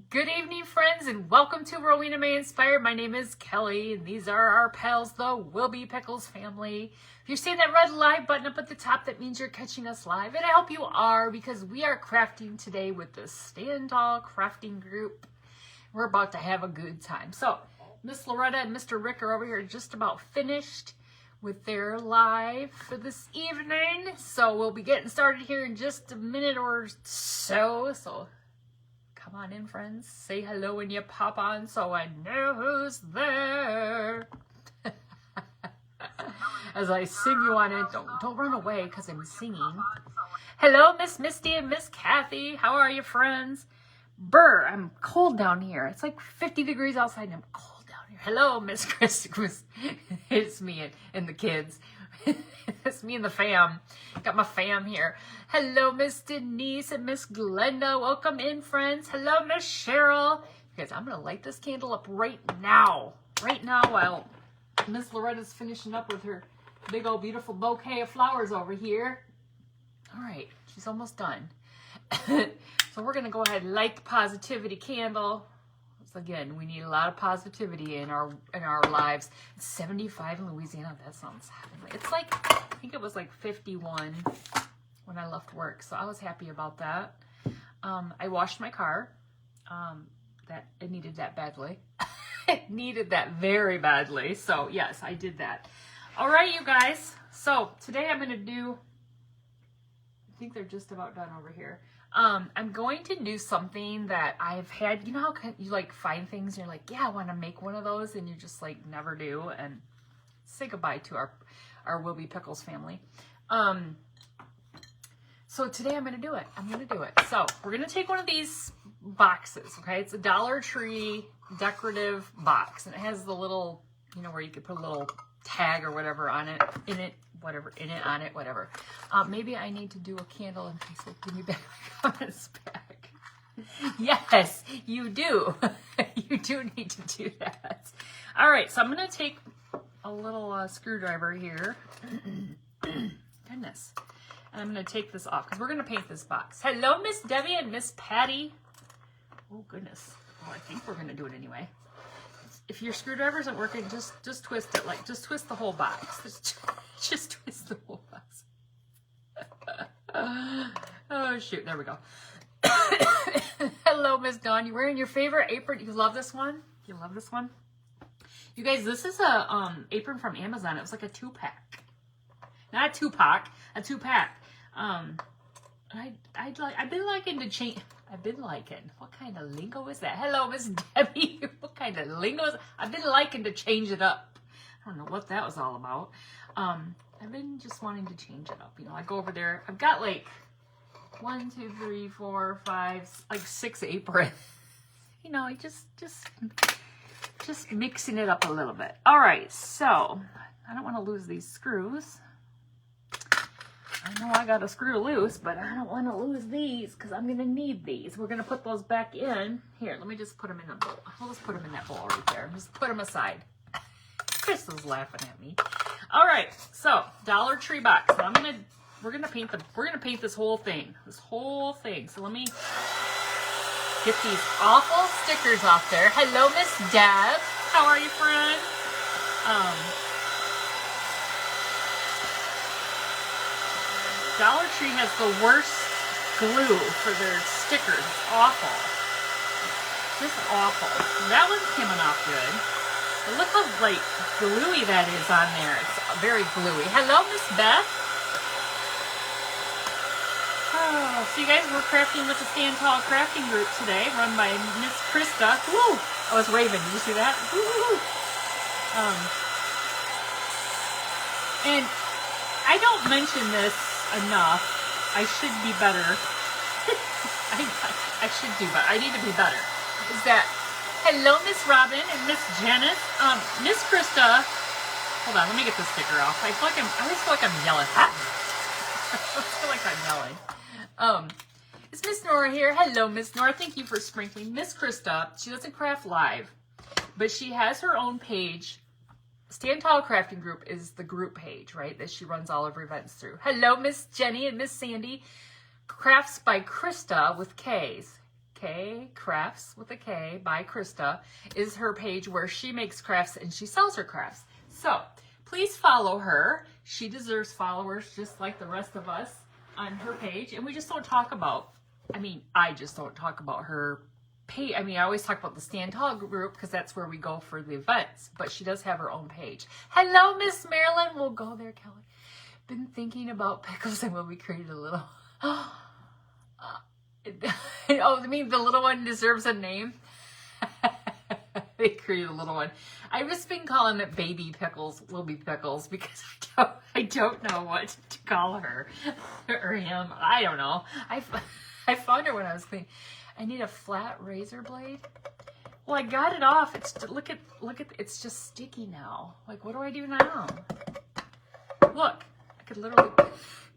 Good evening, friends, and welcome to Rowena May Inspired. My name is Kelly, and these are our pals, the Will Be Pickles family. If you're seeing that red live button up at the top, that means you're catching us live, and I hope you are, because we are crafting today with the Stand Tall Crafting Group. We're about to have a good time. So, Miss Loretta and Mr. Rick are over here just about finished with their live for this evening. So, we'll be getting started here in just a minute or so. Come on in, friends. Say hello when you pop on so I know who's there. As I sing you on it, don't run away because I'm singing. Hello, Miss Misty and Miss Kathy. How are you, friends? Brr, I'm cold down here. It's like 50 degrees outside and I'm cold down here. Hello, Miss Chris. It's me and the kids. It's me and the fam. Got my fam here. Hello, Miss Denise and Miss Glenda. Welcome in, friends. Hello, Miss Cheryl. You guys, I'm going to light this candle up right now. Right now while Miss Loretta's finishing up with her big old beautiful bouquet of flowers over here. All right, she's almost done. So we're going to go ahead and light the positivity candle. Again, we need a lot of positivity in our lives. It's 75 in Louisiana. That sounds heavenly. It's like, I think it was like 51 when I left work. So I was happy about that. I washed my car. It needed that badly. It needed that very badly. So yes, I did that. All right, you guys. So today I'm going to do, I think they're just about done over here. I'm going to do something that I've had, you know how you like find things and you're like, yeah, I want to make one of those, and you just like never do, and say goodbye to our Will Be Pickles family. So today I'm going to do it. So we're going to take one of these boxes, okay? It's a Dollar Tree decorative box, and it has the little, you know, where you could put a little tag or whatever on it, whatever. Maybe I need to do a candle and Facebook. Give me back my comments back. Yes, you do. You do need to do that. All right, so I'm going to take a little screwdriver here. Goodness. And I'm going to take this off because we're going to paint this box. Hello, Miss Debbie and Miss Patty. Oh, goodness. Oh, I think we're going to do it anyway. If your screwdriver isn't working, just twist it. Like, just twist the whole box. Just twist the whole box. Oh, shoot. There we go. Hello, Miss Dawn. You wearing your favorite apron? You love this one? You love this one? You guys, this is a apron from Amazon. It was like a 2-pack. Not a 2-pack, a 2-pack. I've been liking to change. What kind of lingo is that? Hello, Miss Debbie. What kind of lingo is that? I've been liking to change it up. I don't know what that was all about. I've been just wanting to change it up. You know, I go over there. I've got like 1, 2, 3, 4, 5, like 6 aprons. You know, just mixing it up a little bit. All right, so I don't want to lose these screws. I know I got a screw loose, but I don't want to lose these because I'm going to need these. We're going to put those back in. Here, let me just put them in a bowl. I'll just put them in that bowl right there. Just put them aside. Crystal's laughing at me. All right, so Dollar Tree box. So we're gonna paint this whole thing. So let me get these awful stickers off there. Hello, Miss Deb. How are you, friend? Dollar Tree has the worst glue for their stickers. Awful. Just awful. That one's coming off good. But look how, like, gluey that is on there. It's very gluey. Hello, Miss Beth. Oh, so you guys, we're crafting with the Stand Tall Crafting Group today, run by Miss Krista. Woo! I was raving. Did you see that? Woo! And I don't mention this enough. I should be better. I should do better. I need to be better. Is that, hello, Miss Robin and Miss Janice. Miss Krista. Hold on, let me get this sticker off. I always feel like I'm yelling. I feel like I'm yelling. Is Miss Nora here? Hello, Miss Nora. Thank you for sprinkling. Miss Krista, she doesn't craft live, but she has her own page. Stand Tall Crafting Group is the group page, right, that she runs all of her events through. Hello, Miss Jenny and Miss Sandy. Crafts by Krista with K's. K Crafts with a K by Krista is her page where she makes crafts and she sells her crafts. So please follow her. She deserves followers just like the rest of us on her page. And we just don't talk about, I just don't talk about her page. I always talk about the Stand Tall group because that's where we go for the events. But she does have her own page. Hello, Miss Marilyn. We'll go there, Kelly. Been thinking about pickles and when we created a little... Oh, I mean, the little one deserves a name. They created a little one. I've just been calling it Baby Pickles, Wilby Pickles, because I don't know what to call her or him. I don't know. I found her when I was cleaning. I need a flat razor blade. Well, I got it off. Look at. It's just sticky now. Like, what do I do now? Look, I could literally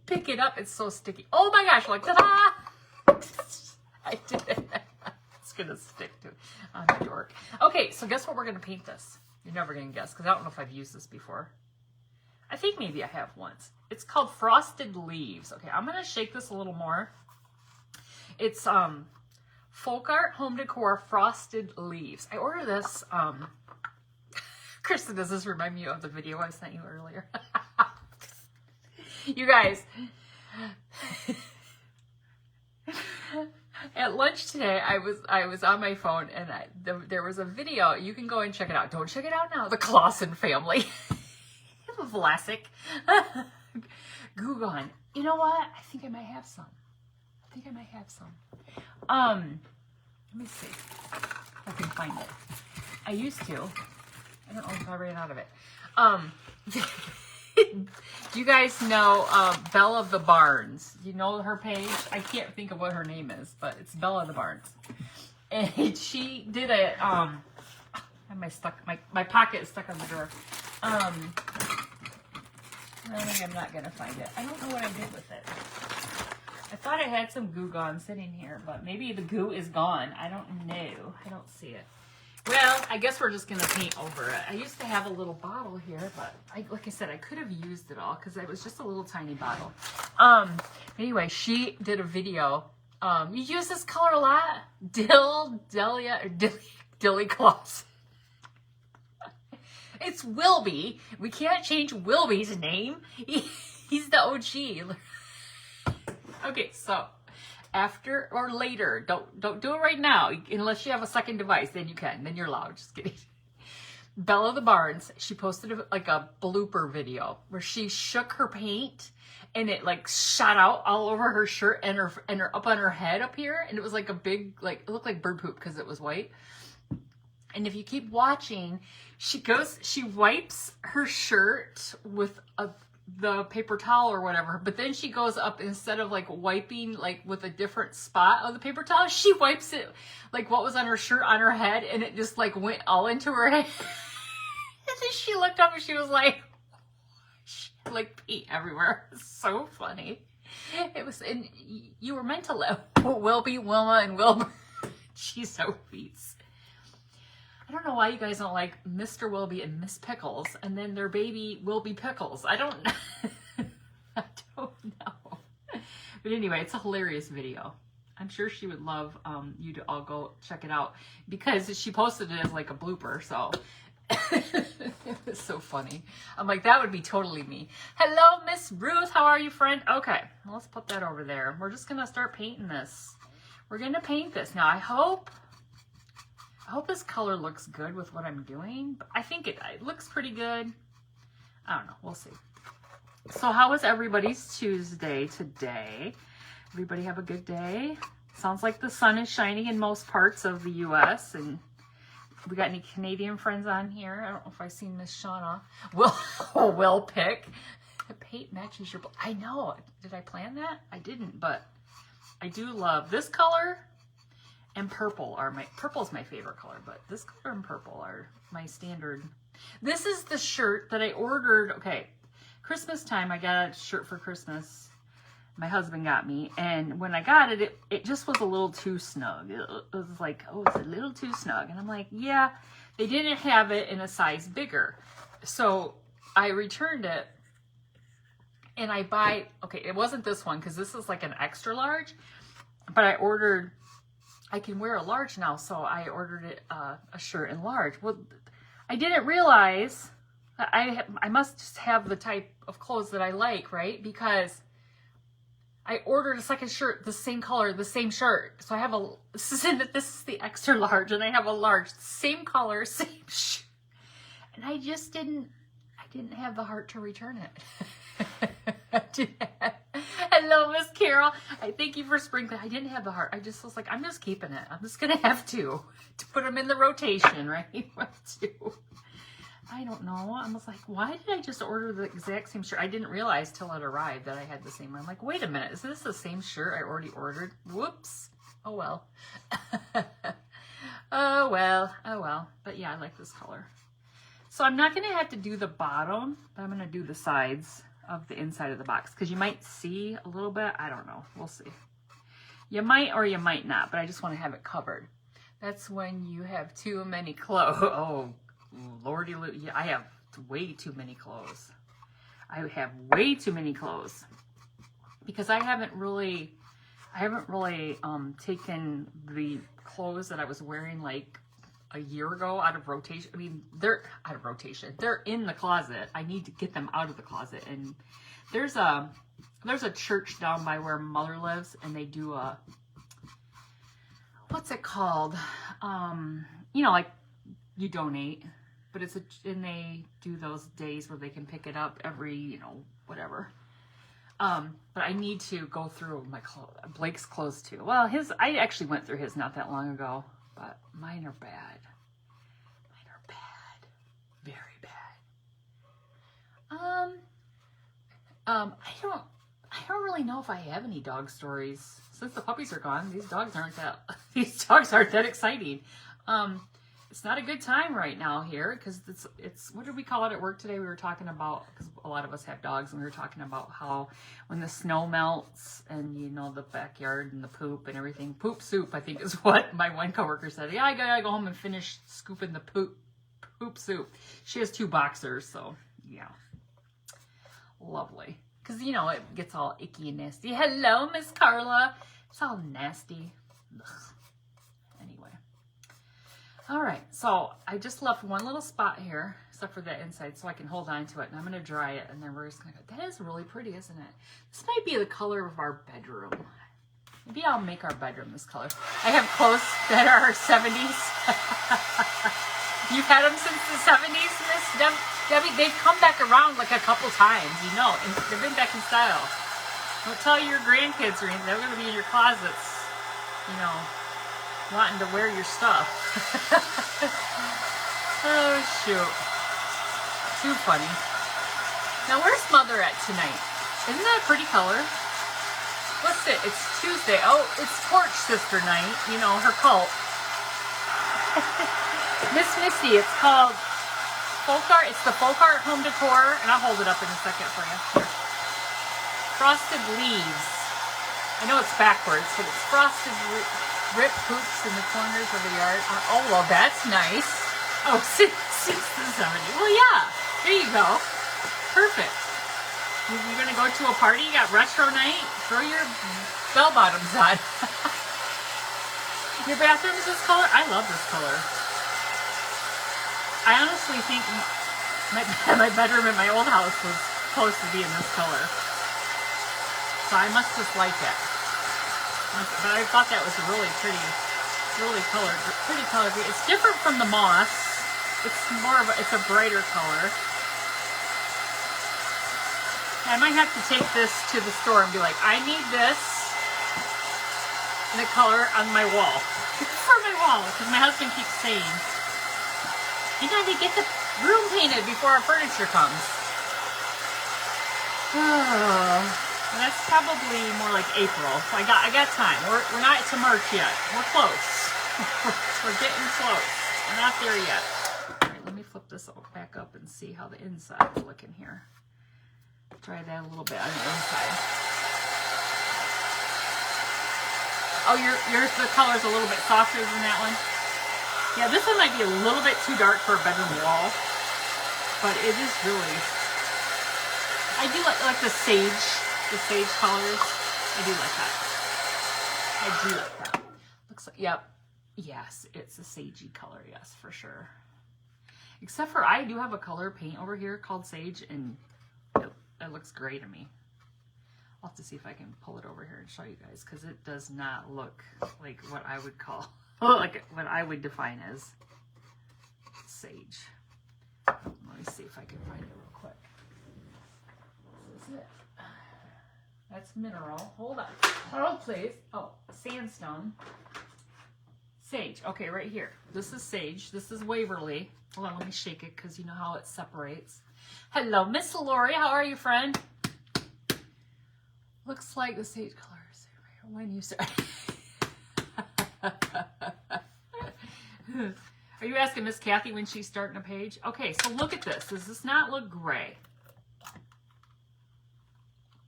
pick it up. It's so sticky. Oh my gosh! Like, ta-da! I did it. It's gonna stick to on the dork. Okay, so guess what we're gonna paint this? You're never gonna guess because I don't know if I've used this before. I think maybe I have once. It's called Frosted Leaves. Okay, I'm gonna shake this a little more. It's Folk Art Home Decor Frosted Leaves. I ordered this. Kristen, does this remind me of the video I sent you earlier? You guys. At lunch today, I was on my phone and there was a video. You can go and check it out. Don't check it out now. The Clausen family. Vlasic. Gugon. You know what? I think I might have some. Let me see if I can find it. I used to. I don't know if I ran out of it. Do you guys know Bella of the Barns? You know her page? I can't think of what her name is, but it's Bella of the Barns. And she did a my pocket is stuck on the door. Maybe I'm not gonna find it. I don't know what I did with it. I thought I had some goo gone sitting here, but maybe the goo is gone. I don't know. I don't see it. Well, I guess we're just going to paint over it. I used to have a little bottle here, but like I said, I could have used it all because it was just a little tiny bottle. Anyway, she did a video. You use this color a lot? Dilly Claus. It's Wilby. We can't change Wilby's name. He's the OG. Okay, so after or later, don't do it right now unless you have a second device. Then you can. Then you're allowed. Just kidding. Bella of the Barns. She posted like a blooper video where she shook her paint and it like shot out all over her shirt and her up on her head up here, and it was like a big it looked like bird poop because it was white. And if you keep watching, she wipes her shirt with the paper towel or whatever, but then she goes up, instead of like wiping like with a different spot of the paper towel, she wipes it like what was on her shirt on her head, and it just like went all into her head. And then she looked up and she was like paint everywhere. It's so funny. It was, and you were meant to live. Wilby, Wilma, and Wilbur. She's so beats. I don't know why you guys don't like Mr. Wilby and Miss Pickles, and then their baby Wilby Pickles. I don't know. But anyway, it's a hilarious video. I'm sure she would love you to all go check it out because she posted it as like a blooper, so it's so funny. I'm like, that would be totally me. Hello, Miss Ruth. How are you, friend? Okay, let's put that over there. We're just going to start painting this. We're going to paint this. Now, I hope this color looks good with what I'm doing. But I think it looks pretty good. I don't know. We'll see. So how was everybody's Tuesday today? Everybody have a good day? Sounds like the sun is shining in most parts of the U.S. And we got any Canadian friends on here? I don't know if I've seen Miss Shauna. Will pick. The paint matches your... I know. Did I plan that? I didn't, but I do love this color. And purple purple's my favorite color, but this color and purple are my standard. This is the shirt that I ordered. Okay, Christmas time, I got a shirt for Christmas. My husband got me, and when I got it, it just was a little too snug. It was like, oh, it's a little too snug. And I'm like, yeah, they didn't have it in a size bigger. So I returned it, and okay, it wasn't this one, because this is like an extra large, but I ordered I can wear a large now, so I ordered it a shirt in large. Well, I didn't realize I must just have the type of clothes that I like, right? Because I ordered a second shirt, the same color, the same shirt. So I have this is the extra large, and I have a large, same color, same shirt. And I just didn't have the heart to return it. Hello, Miss Carol. I thank you for sprinkling. I didn't have the heart. I just was like, I'm just keeping it. I'm just going to have to put them in the rotation, right? I don't know. I was like, why did I just order the exact same shirt? I didn't realize till it arrived that I had the same. I'm like, wait a minute. Is this the same shirt I already ordered? Whoops. Oh, well. Oh, well. Oh, well. But yeah, I like this color. So I'm not going to have to do the bottom, but I'm going to do the sides of the inside of the box because you might see a little bit. I don't know. We'll see. You might or you might not, but I just want to have it covered. That's when you have too many clothes. Oh, Lordy, yeah, I have way too many clothes. I have way too many clothes because I haven't really taken the clothes that I was wearing like a year ago out of rotation. I mean, they're out of rotation. They're in the closet. I need to get them out of the closet. And there's a church down by where Mother lives, and they do a, what's it called? Like you donate, but and they do those days where they can pick it up every, whatever. But I need to go through Blake's clothes too. Well, I actually went through his not that long ago. But mine are bad. Mine are bad. Very bad. I don't really know if I have any dog stories. Since the puppies are gone, these dogs aren't that exciting. It's not a good time right now here because it's what did we call it at work today? We were talking about, because a lot of us have dogs, and we were talking about how when the snow melts and the backyard and the poop and everything, poop soup, I think is what my one coworker said. Yeah, I gotta go home and finish scooping the poop soup. She has 2 boxers, so yeah, lovely. Because it gets all icky and nasty. Hello, Miss Carla. It's all nasty. Ugh. All right, so I just left one little spot here, except for that inside, so I can hold on to it, and I'm going to dry it, and then we're just going to go. That is really pretty, isn't it? This might be the color of our bedroom. Maybe I'll make our bedroom this color. I have clothes that are 70s. You've had them since the 70s, Miss Debbie? They've come back around like a couple times, and they've been back in style. Don't tell your grandkids or anything. They're going to be in your closets, wanting to wear your stuff. Oh, shoot. Too funny. Now, where's Mother at tonight? Isn't that a pretty color? What's it? It's Tuesday. Oh, it's Porch Sister night. Her cult. Miss Missy, it's called Folk Art. It's the Folk Art Home Decor, and I'll hold it up in a second for you. Frosted Leaves. I know it's backwards, but it's frosted rip hoops in the corners of the yard. Oh, well, that's nice. Oh, since the 70s. Well, yeah. There you go. Perfect. You're going to go to a party? You got retro night? Throw your bell bottoms on. Your bathroom is this color? I love this color. I honestly think my bedroom in my old house was supposed to be in this color. So I must just like it. But I thought that was a really pretty color. It's different from the moss. It's it's a brighter color. I might have to take this to the store and be like, I need this in a color on my wall. For my wall, because my husband keeps saying, you gotta get the room painted before our furniture comes. Oh. And that's probably more like April. So I got time. We're not to March yet. We're close. We're getting close. We're not there yet. All right, let me flip this back up and see how the inside's looking here. Try that a little bit on the inside. Oh, the color's a little bit softer than that one. Yeah, this one might be a little bit too dark for a bedroom wall, but it is really. I do like the sage colors. I do like that. Look Looks like, yep. Yes, it's a sagey color, yes, for sure. Except for I do have a color paint over here called Sage, and it looks gray to me. I'll have to see if I can pull it over here and show you guys, because it does not look like what I would call, like what I would define as sage. Let me see if I can find it real quick. This is it. That's mineral. Hold on. Hold, please. Oh, sandstone. Sage. Okay, right here. This is sage. This is Waverly. Hold on, let me shake it because you know how it separates. Hello, Miss Lori. How are you, friend? Looks like the sage colors. When you start. Are you asking Miss Kathy when she's starting a page? Okay, so look at this. Does this not look gray?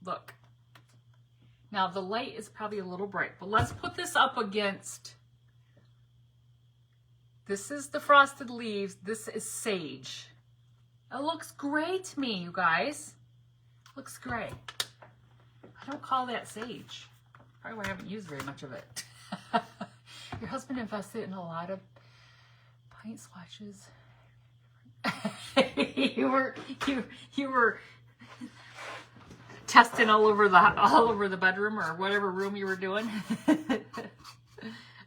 Look. Now, the light is probably a little bright, but let's put this up against... This is the Frosted Leaves. This is Sage. It looks gray to me, you guys. Looks gray. I don't call that sage. Probably why I haven't used very much of it. Your husband invested in a lot of paint swatches. you were testing all over the bedroom or whatever room you were doing.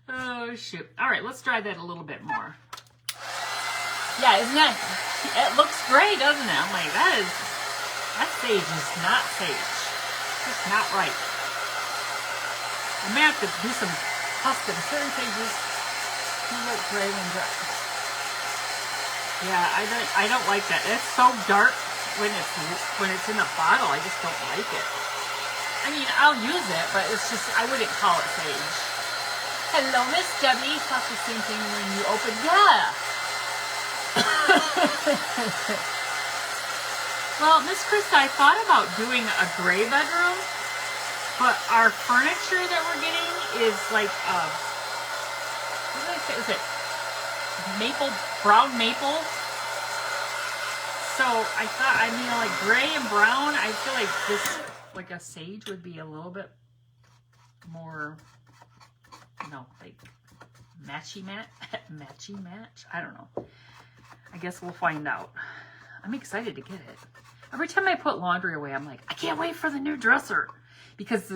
Oh shoot! All right, let's try that a little bit more. Yeah, isn't that? It looks great, doesn't it? I'm like, that sage is not sage. It's not right. I may have to do some custom. Certain sages do look gray when dry. Yeah, I don't like that. It's so dark when it's in a bottle. I just don't like it. I mean, I'll use it, but it's just I wouldn't call it sage. Hello, Miss Debbie. Thought the same thing when you opened. Yeah. Well, Miss Krista, I thought about doing a gray bedroom, but our furniture that we're getting is like, what did I say? Is it brown maple? So I thought, I mean, like gray and brown, I feel like this, like a sage would be a little bit more, you know, like matchy match. I don't know. I guess we'll find out. I'm excited to get it. Every time I put laundry away, I'm like, I can't wait for the new dresser. Because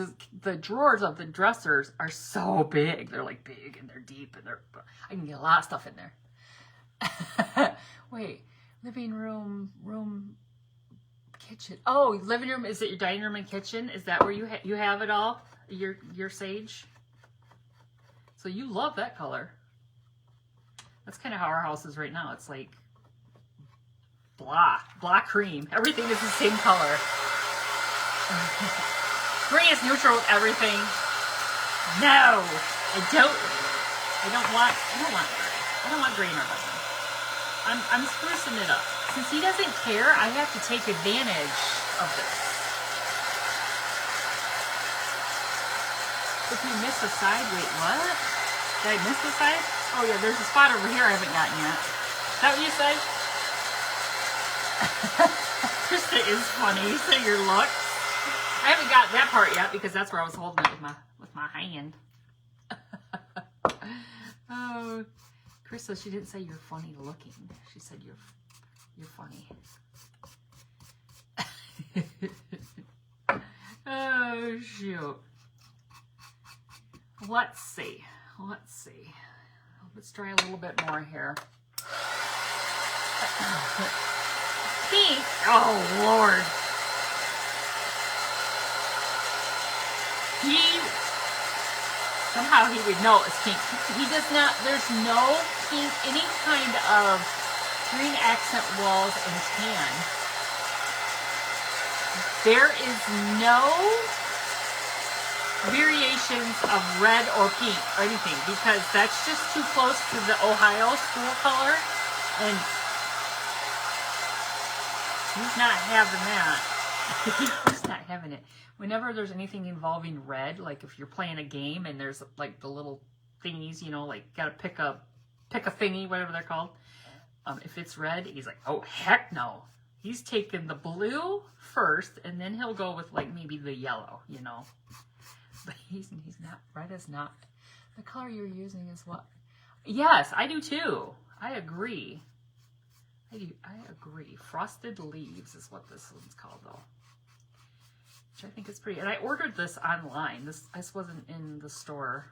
the drawers of the dressers are so big. They're like big and they're deep and I can get a lot of stuff in there. Wait, living room, kitchen. Oh, living room, is it your dining room and kitchen? Is that where you have it all? Your sage? So you love that color. That's kind of how our house is right now. It's like blah cream. Everything is the same color. Gray is neutral with everything. No, I don't want gray. I don't want gray in our bedroom. I'm sprucing it up. Since he doesn't care, I have to take advantage of this. If you miss a side, wait, what? Did I miss the side? Oh yeah, there's a spot over here I haven't gotten yet. Is that what you said? Krista is funny. You say your looks. I haven't got that part yet because that's where I was holding it with my hand. Oh, Krista, she didn't say you're funny looking. She said you're funny. Oh shoot. Let's see. Let's try a little bit more here. Pink. Oh Lord. Somehow he would know it's pink. He does not, there's no pink, any kind of green accent walls and tan. There is no variations of red or pink or anything because that's just too close to the Ohio school color and he's not having that. He's not having it. Whenever there's anything involving red, like if you're playing a game and there's like the little thingies, you know, like gotta pick a thingy, whatever they're called. If it's red, he's like, oh heck no. He's taking the blue first, and then he'll go with like maybe the yellow, you know. But he's not. Red is not The color you're using is what? Yes, I do too. I agree. I agree. Frosted Leaves is what this one's called, though. Which I think is pretty. And I ordered this online. This wasn't in the store.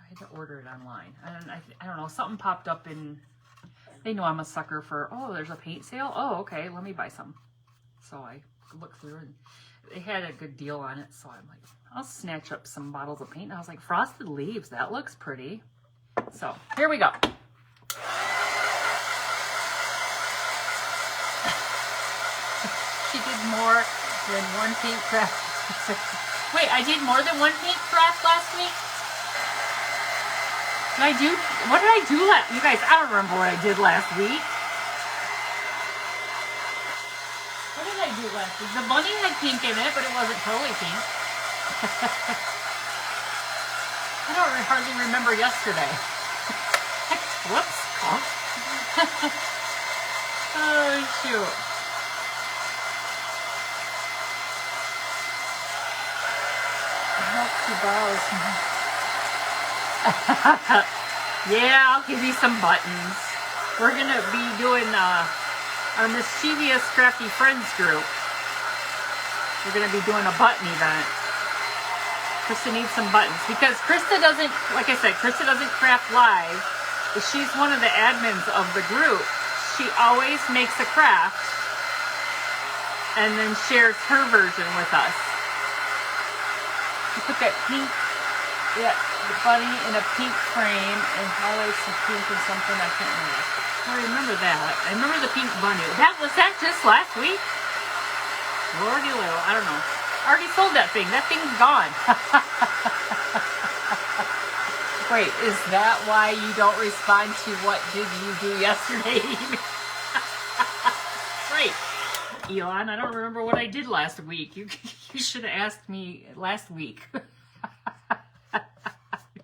I had to order it online. And I don't know. Something popped up in... They know I'm a sucker for, oh, there's a paint sale? Oh, okay, let me buy some. So I looked through and they had a good deal on it. So I'm like, I'll snatch up some bottles of paint. And I was like, Frosted Leaves, that looks pretty. So here we go. She did more than one paint craft. Wait, I did more than one paint craft last week? Did I do? What did I do last? You guys, I don't remember what I did last week. What did I do last week? The bunny had pink in it, but it wasn't totally pink. I don't hardly remember yesterday. Whoops. Oh, shoot. I hope she borrows me. Yeah, I'll give you some buttons. We're going to be doing our Mischievous Crafty Friends group. We're going to be doing a button event. Krista needs some buttons because Krista doesn't, like I said, Krista doesn't craft live. But she's one of the admins of the group. She always makes a craft and then shares her version with us. You put that pink, yeah, the bunny in a pink frame and highlights some pink or something. I can't remember. I remember that. I remember the pink bunny. Was that just last week? Lordy little, I don't know. I already sold that thing. That thing's gone. Wait, is that why you don't respond to what did you do yesterday? Right. Elon, I don't remember what I did last week. You should have asked me last week.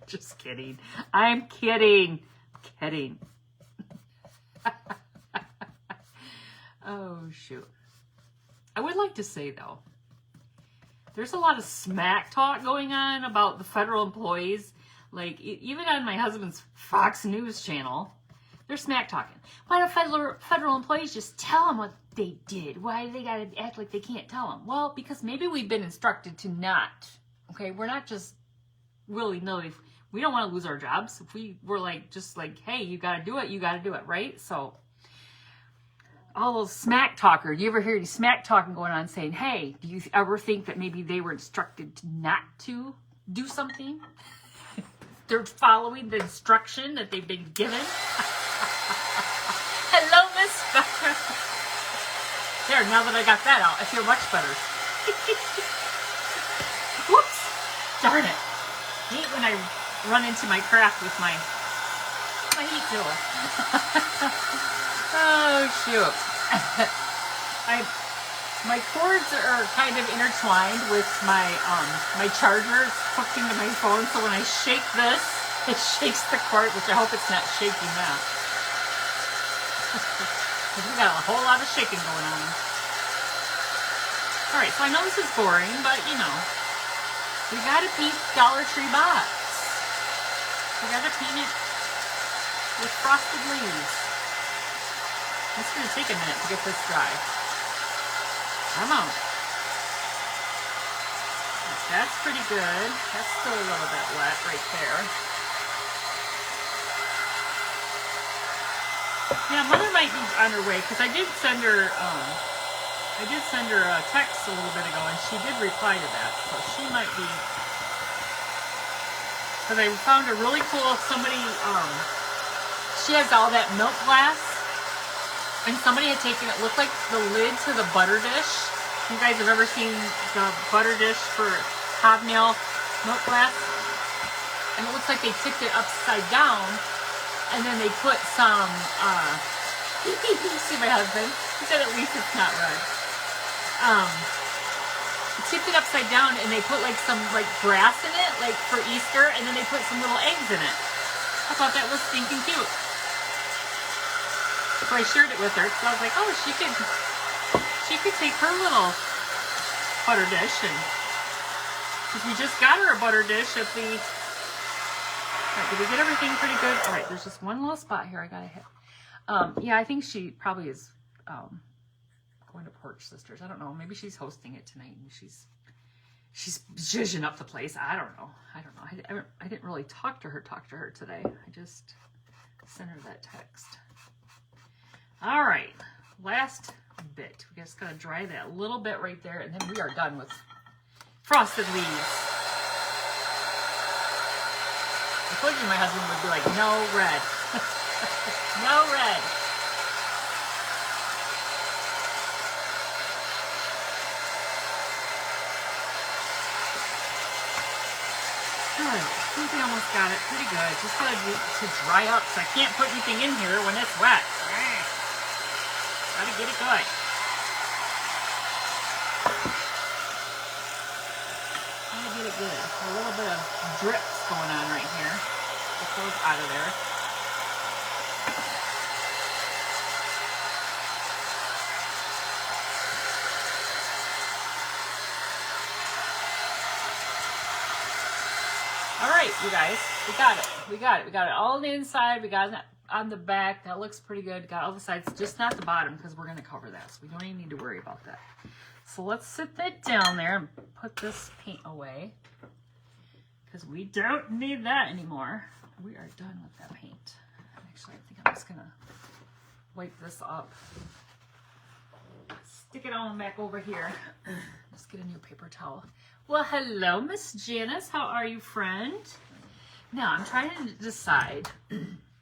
Just kidding. I'm kidding. Kidding. Oh, shoot. I would like to say, though, there's a lot of smack talk going on about the federal employees. Like, even on my husband's Fox News channel, they're smack talking. Why don't federal employees just tell them what they did? Why do they got to act like they can't tell them? Well, because maybe we've been instructed to not. Okay, we're not just willy-nilly. We don't want to lose our jobs. If we were just like, hey, you got to do it, you got to do it, right? So all those smack talkers, do you ever hear any smack talking going on saying, hey, do you ever think that maybe they were instructed not to do something? They're following the instruction that they've been given. Hello, Miss Becca. There, now that I got that out, I feel much better. Whoops. Darn it. I hate when I run into my craft with my heat tool. Oh, shoot. My cords are kind of intertwined with my my charger hooked into my phone, so when I shake this, it shakes the cord, which I hope it's not shaking that. We got a whole lot of shaking going on. Alright, so I know this is boring, but you know, we got a pink Dollar Tree box. We gotta paint it with Frosted Leaves. It's gonna take a minute to get this dry. Come on. That's pretty good. That's still a little bit wet right there. Yeah, Mother might be on her way because I did send her a text a little bit ago and she did reply to that. So she might be. Because I found a really cool somebody. She has all that milk glass. And somebody had taken, it looked like the lid to the butter dish. You guys have ever seen the butter dish for hobnail milk glass? And it looks like they tipped it upside down. And then they put some, you see my husband? He said at least it's not red. Tipped it upside down and they put some grass in it, like for Easter. And then they put some little eggs in it. I thought that was stinking cute. So I shared it with her, so I was like, oh, she could take her little butter dish and Because we just got her a butter dish at the... All right, did we get everything pretty good? All right, there's just one little spot here I gotta hit. Yeah, I think she probably is going to Porch Sisters. I don't know. Maybe she's hosting it tonight and she's zhuzhing up the place. I don't know. I didn't really talk to her today. I just sent her that text. All right, last bit. We just gotta dry that little bit right there, and then we are done with frosted leaves. I told you my husband would be like, no red. No red. Good. I think we almost got it pretty good. Just gotta to dry up, so I can't put anything in here when it's wet. Gotta get it good. Gotta get it good. A little bit of drips going on right here. Get those out of there. All right, you guys, we got it. We got it all on the inside. We got it on the back. That looks pretty good. Got all the sides, just not the bottom because we're going to cover that. So we don't even need to worry about that. So let's sit that down there and put this paint away because we don't need that anymore. We are done with that paint. Actually, I think I'm just going to wipe this up. Stick it on back over here. Let's get a new paper towel. Well, hello, Miss Janice. How are you, friend? Now, I'm trying to decide,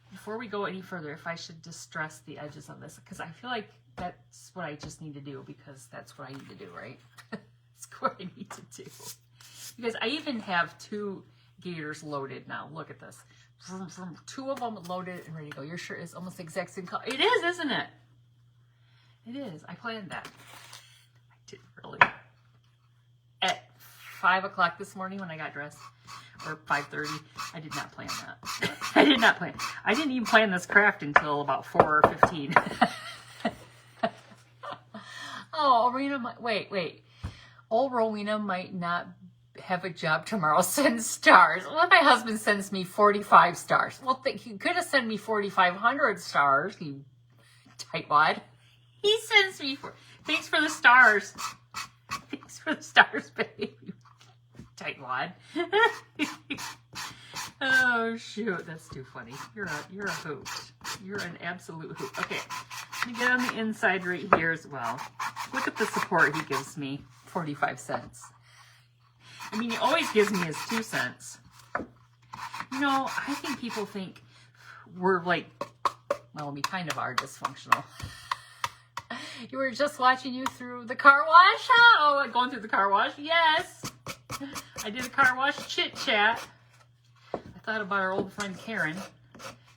before we go any further, if I should distress the edges of this, because I feel like that's what I just need to do, because that's what I need to do, right? That's what I need to do. Because I even have 2 gators loaded now. Look at this. 2 of them loaded and ready to go. Your shirt is almost the exact same color. It is, isn't it? It is. I planned that. I didn't really. At 5 o'clock this morning when I got dressed, or 5:30, I did not plan that. I did not plan. I didn't even plan this craft until about 4:15. Oh, Rowena, wait. Old Rowena might not have a job tomorrow. Send stars. Well, my husband sends me 45 stars. Well, he could have sent me 4,500 stars, you tightwad. He sends me thanks for the stars. Thanks for the stars, babe. Tightwad. Oh shoot, that's too funny. You're a hoot. You're an absolute hoot. Okay, let me get on the inside right here as well. Look at the support he gives me. 45 cents. I mean, he always gives me his 2 cents. You know, I think people think we're like, well, we kind of are dysfunctional. You were just watching you through the car wash, huh? Oh, going through the car wash? Yes. I did a car wash chit chat. I thought about our old friend Karen.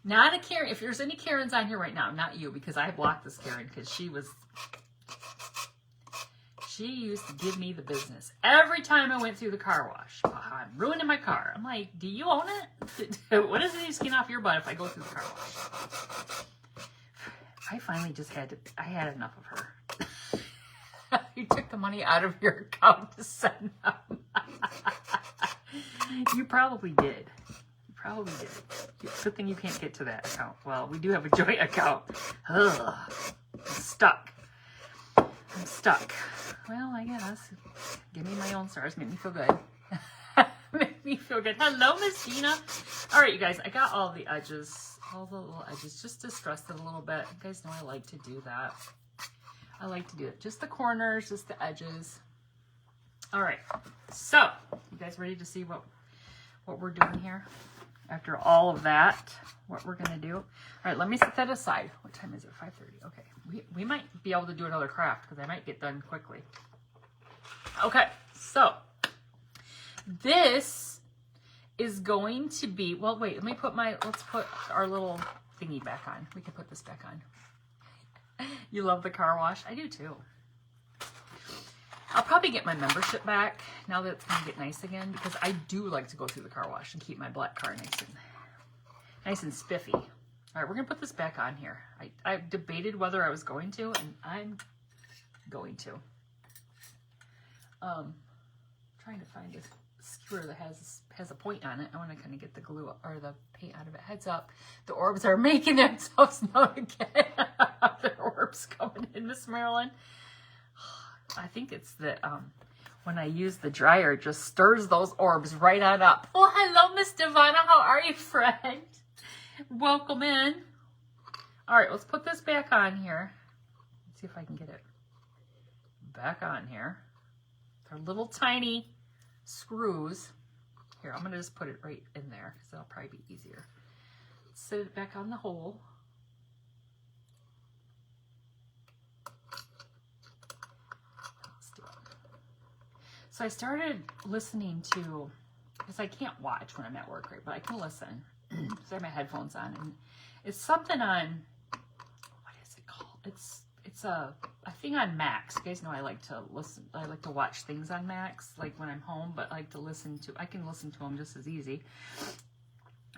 Not a Karen. If there's any Karens on here right now, not you, because I blocked this Karen because she used to give me the business. Every time I went through the car wash, I'm ruining my car. I'm like, do you own it? What is the skin off your butt if I go through the car wash? I finally just had enough of her. You took the money out of your account to send them. You probably did. You probably did. Good thing you can't get to that account. Well, we do have a joint account. Ugh. I'm stuck. Well, I guess. Give me my own stars. Make me feel good. Make me feel good. Hello, Miss Dina. All right, you guys. I got all the edges. All the little edges. Just distressed it a little bit. You guys know I like to do that. I like to do it. Just the corners, just the edges. All right. So, you guys ready to see what we're doing here? After all of that, what we're going to do. All right, let me set that aside. What time is it? 5:30. Okay. We might be able to do another craft because I might get done quickly. Okay. So, this is going to be, well, wait, let's put our little thingy back on. We can put this back on. You love the car wash? I do too. I'll probably get my membership back now that it's going to get nice again because I do like to go through the car wash and keep my black car nice and spiffy. All right, we're going to put this back on here. I've debated whether I was going to, and I'm going to. Trying to find a skewer that has a point on it. I want to kind of get the glue or the paint out of it. Heads up, the orbs are making themselves known again. The orbs coming in, Miss Marilyn. I think it's that when I use the dryer, it just stirs those orbs right on up. Oh, hello, Miss Devonna. How are you, friend? Welcome in. All right, let's put this back on here. Let's see if I can get it back on here. They're little tiny screws. Here, I'm going to just put it right in there because that'll probably be easier. Set it back on the hole. So I started listening to, because I can't watch when I'm at work, right? But I can listen. So I have my headphones on, and it's something on, what is it called? It's a thing on Max. You guys know I like to listen. I like to watch things on Max, like when I'm home. But I like to listen to. I can listen to them just as easy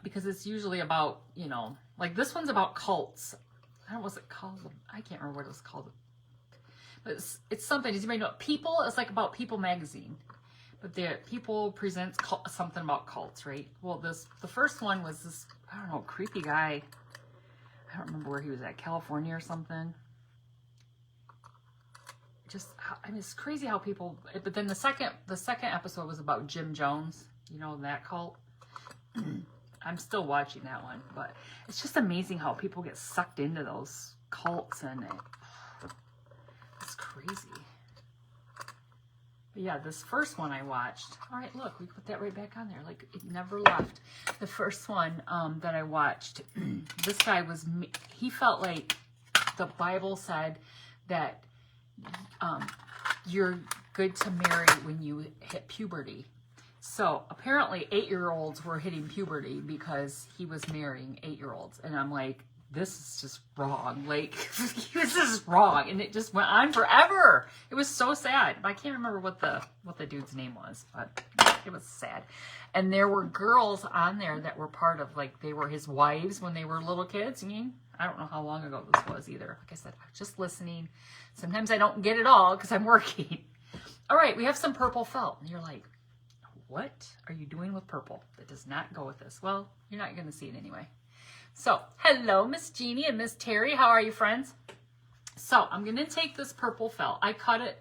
because it's usually about, you know, like this one's about cults. I don't know what's it called. I can't remember what it was called. But it's something. Does anybody know? People. It's like about People magazine. But the People presents something about cults, right? Well, the first one was this, I don't know, creepy guy. I don't remember where he was at, California or something. Just, I mean, it's crazy how people. But then the second episode was about Jim Jones. You know that cult. I'm still watching that one, but it's just amazing how people get sucked into those cults, and it's crazy. But yeah, this first one I watched. All right, look, we put that right back on there. Like, it never left. The first one that I watched, this guy was, he felt like the Bible said that you're good to marry when you hit puberty. So apparently 8-year-olds were hitting puberty because he was marrying 8-year-olds. And I'm like, this is just wrong. Like, this is wrong. And it just went on forever. It was so sad. I can't remember what the dude's name was, but it was sad. And there were girls on there that were part of, like, they were his wives when they were little kids. I don't know how long ago this was either. Like I said, I was just listening. Sometimes I don't get it all because I'm working. All right, we have some purple felt. And you're like, what are you doing with purple? That does not go with this. Well, you're not going to see it anyway. So, hello, Miss Jeannie and Miss Terry. How are you, friends? So, I'm going to take this purple felt. I cut it.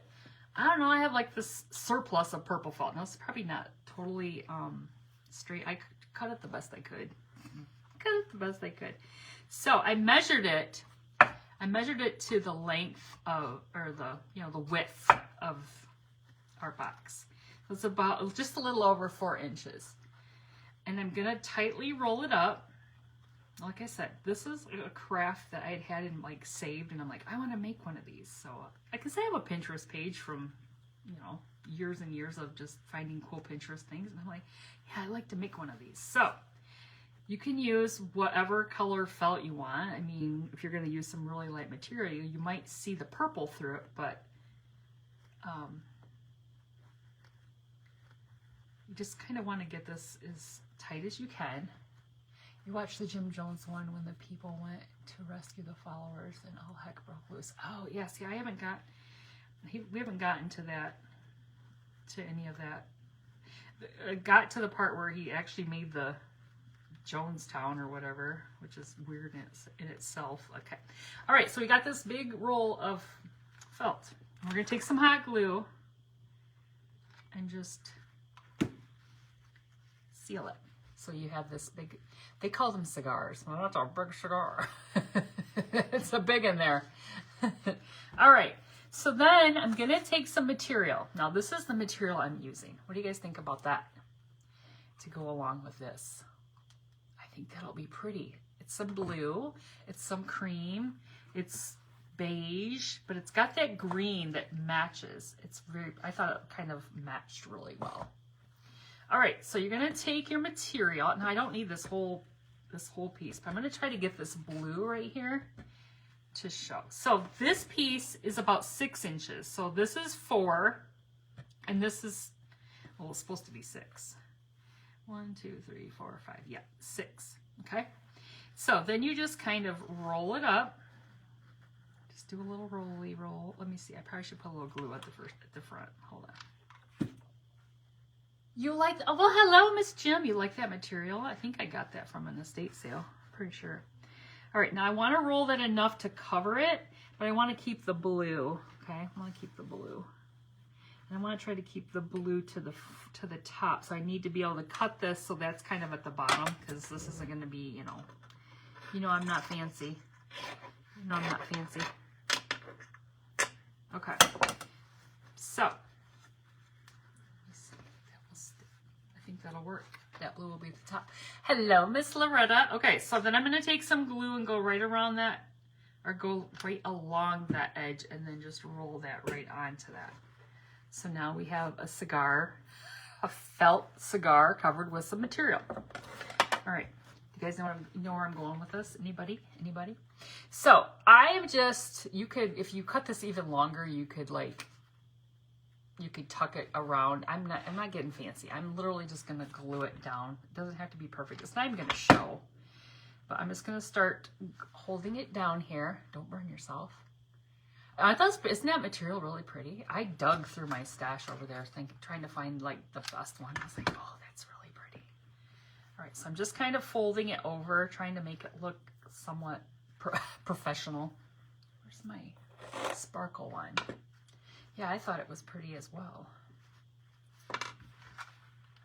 I don't know. I have like this surplus of purple felt. Now, it's probably not totally straight. I cut it the best I could. So, I measured it. I measured it to the length of, or the width of our box. It's about just a little over 4 inches. And I'm going to tightly roll it up. Like I said, this is a craft that I'd had in like saved, and I'm like, I want to make one of these. So I guess I have a Pinterest page from, years and years of just finding cool Pinterest things. And I'm like, yeah, I'd like to make one of these. So you can use whatever color felt you want. I mean, if you're going to use some really light material, you might see the purple through it, but you just kind of want to get this as tight as you can. You watched the Jim Jones one when the people went to rescue the followers and all heck broke loose. Oh, yeah, see, we haven't gotten to that, to any of that. It got to the part where he actually made the Jonestown or whatever, which is weird in itself. Okay. All right, so we got this big roll of felt. We're going to take some hot glue and just seal it. So you have this big, they call them cigars. Well, that's a big cigar. It's a big in there. All right. So then I'm going to take some material. Now this is the material I'm using. What do you guys think about that to go along with this? I think that'll be pretty. It's some blue. It's some cream. It's beige, but it's got that green that matches. I thought it kind of matched really well. All right, so you're gonna take your material. Now I don't need this whole piece, but I'm gonna try to get this blue right here to show. So this piece is about 6 inches. So this is 4, and this is, well, it's supposed to be 6. 1, 2, 3, 4, 5. Yeah, 6. Okay. So then you just kind of roll it up. Just do a little roll. Let me see. I probably should put a little glue at the front. Hold on. You like, oh, well, hello, Miss Jim. You like that material? I think I got that from an estate sale. Pretty sure. All right, now I want to roll that enough to cover it, but I want to keep the blue, okay? I want to keep the blue. And I want to try to keep the blue to the top. So I need to be able to cut this so that's kind of at the bottom, because this isn't going to be, you know I'm not fancy. No, I'm not fancy. Okay. So, I think that'll work. That blue will be at the top. Hello, Miss Loretta. Okay, so then I'm going to take some glue and go right around that, or go right along that edge, and then just roll that right onto that. So now we have a cigar, a felt cigar covered with some material. All right, you guys know where I'm going with this? Anybody? Anybody? So I am just, you could, if you cut this even longer, you could tuck it around. I'm not getting fancy. I'm literally just gonna glue it down. It doesn't have to be perfect. It's not even gonna show, but I'm just gonna start holding it down here. Don't burn yourself. I thought, isn't that material really pretty? I dug through my stash over there trying to find like the best one. I was like, oh, that's really pretty. All right, so I'm just kind of folding it over, trying to make it look somewhat professional. Where's my sparkle one? Yeah, I thought it was pretty as well. All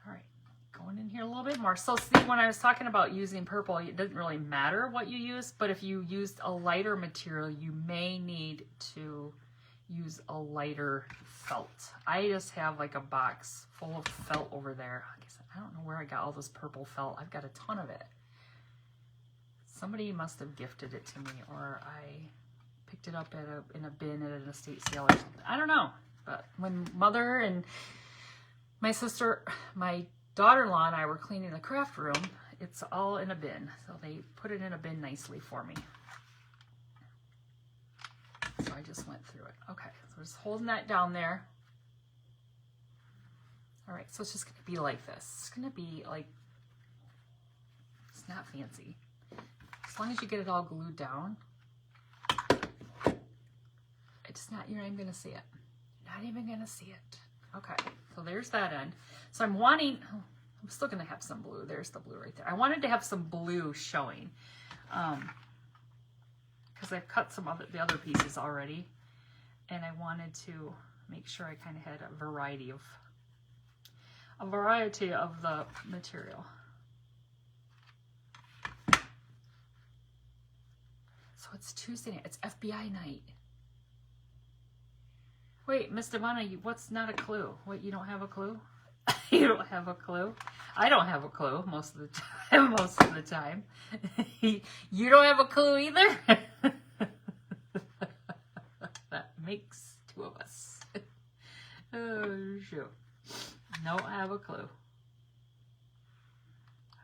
right, going in here a little bit more. So see, when I was talking about using purple, it doesn't really matter what you use, but if you used a lighter material, you may need to use a lighter felt. I just have like a box full of felt over there. I don't know where I got all this purple felt. I've got a ton of it. Somebody must have gifted it to me, or I picked it up in a bin at an estate sale or something. I don't know. But when Mother and my sister, my daughter-in-law and I were cleaning the craft room, it's all in a bin. So they put it in a bin nicely for me. So I just went through it. Okay, so we're just holding that down there. All right, so it's just gonna be like this. It's gonna be like, it's not fancy. As long as you get it all glued down, it's not, you're not even gonna see it. Not even gonna see it. Okay, so there's that end. So I'm wanting, oh, I'm still gonna have some blue. There's the blue right there. I wanted to have some blue showing, because I've cut some of the other pieces already, and I wanted to make sure I kind of had a variety of the material. So it's Tuesday night. It's FBI night. Wait, Miss Devonna, what's not a clue? Wait, you don't have a clue? You don't have a clue? I don't have a clue most of the time. You don't have a clue either? That makes two of us. Oh, shoot. No, I have a clue.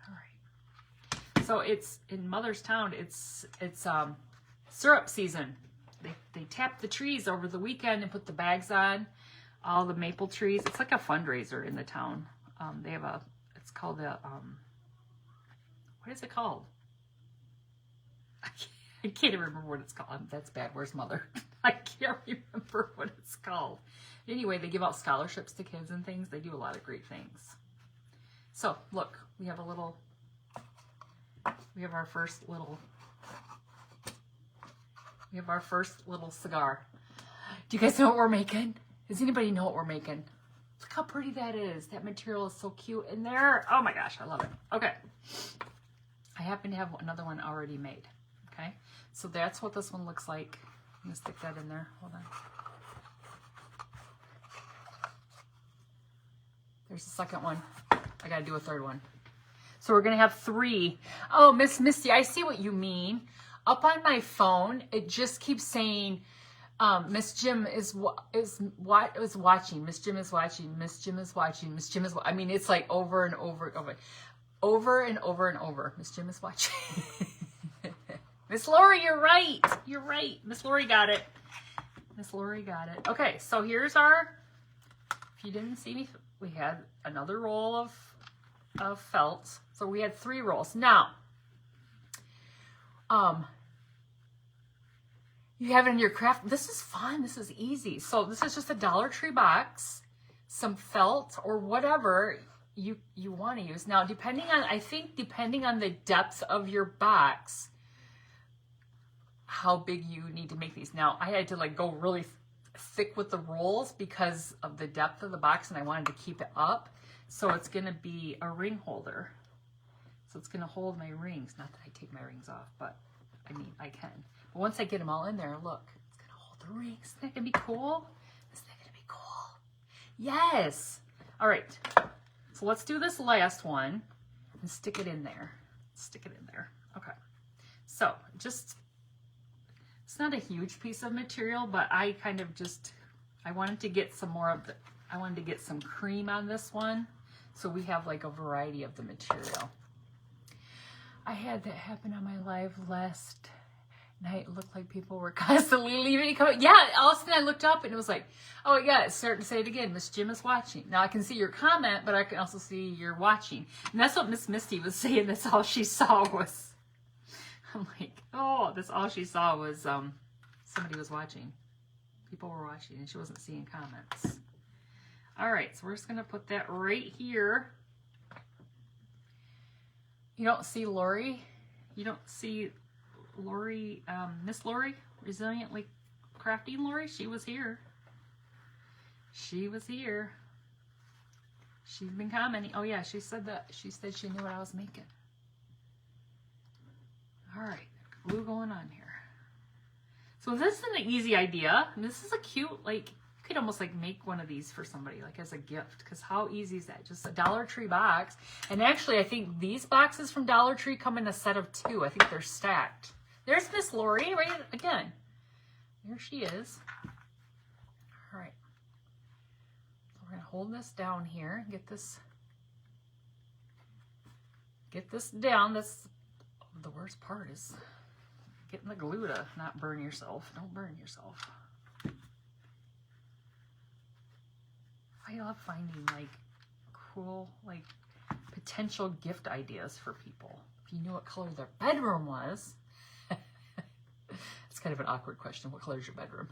All right. So it's in Mother's Town. It's syrup season. They tap the trees over the weekend and put the bags on all the maple trees. It's like a fundraiser in the town. They have it's called a, what is it called? I can't even remember what it's called. That's bad. Where's Mother? I can't remember what it's called. Anyway, they give out scholarships to kids and things. They do a lot of great things. So look, we have our first little cigar. Do you guys know what we're making? Does anybody know what we're making? Look how pretty that is. That material is so cute in there. Oh my gosh, I love it. Okay. I happen to have another one already made. Okay. So that's what this one looks like. I'm going to stick that in there. Hold on. There's the second one. I got to do a third one. So we're going to have 3. Oh, Miss Misty, I see what you mean. Up on my phone, it just keeps saying, Miss Jim is watching. Miss Jim is watching. Miss Jim is watching. Miss Jim is. I mean, it's like over and over and over. Miss Jim is watching. Miss Lori, you're right. You're right. Miss Lori got it. Okay, so here's our. If you didn't see me, we had another roll of felt. So we had 3 rolls. Now, you have it in your craft. This is fun. This is easy. So this is just a Dollar Tree box, some felt or whatever. you want to use. Now, I think depending on the depth of your box, how big you need to make these. Now, I had to like go really thick with the rolls because of the depth of the box, and I wanted to keep it up. So it's going to be a ring holder. So it's going to hold my rings. Not that I take my rings off, but I mean, I can. But once I get them all in there, look, it's going to hold the rings. Isn't that going to be cool? Isn't that going to be cool? Yes. All right. So let's do this last one and stick it in there. Stick it in there. Okay. So just, it's not a huge piece of material, but I kind of just, I wanted to get some more of the, I wanted to get some cream on this one. So we have like a variety of the material. I had that happen on my live last night. It looked like people were constantly leaving a comment. Yeah, all of a sudden I looked up and it was like, oh yeah, it's starting to say it again. Miss Jim is watching. Now I can see your comment, but I can also see you're watching. And that's what Miss Misty was saying. That's all she saw was, I'm like, oh, that's all she saw was somebody was watching. People were watching and she wasn't seeing comments. All right, so we're just going to put that right here. You don't see Lori? You don't see Lori, Miss Lori, Resiliently Crafting Lori? She was here. She was here. She's been commenting. Oh yeah, she said that. She said she knew what I was making. All right, glue going on here. So this is an easy idea. And this is a cute, like, you could almost like make one of these for somebody, like as a gift, because how easy is that? Just a Dollar Tree box. And actually, I think these boxes from Dollar Tree come in a set of 2. I think they're stacked. There's Miss Lori right again. There she is. All right. So we're gonna hold this down here and get this down. That's the worst part, is getting the glue to not burn yourself. Don't burn yourself. I love finding like cool, like potential gift ideas for people. If you knew what color their bedroom was, it's kind of an awkward question. What color is your bedroom?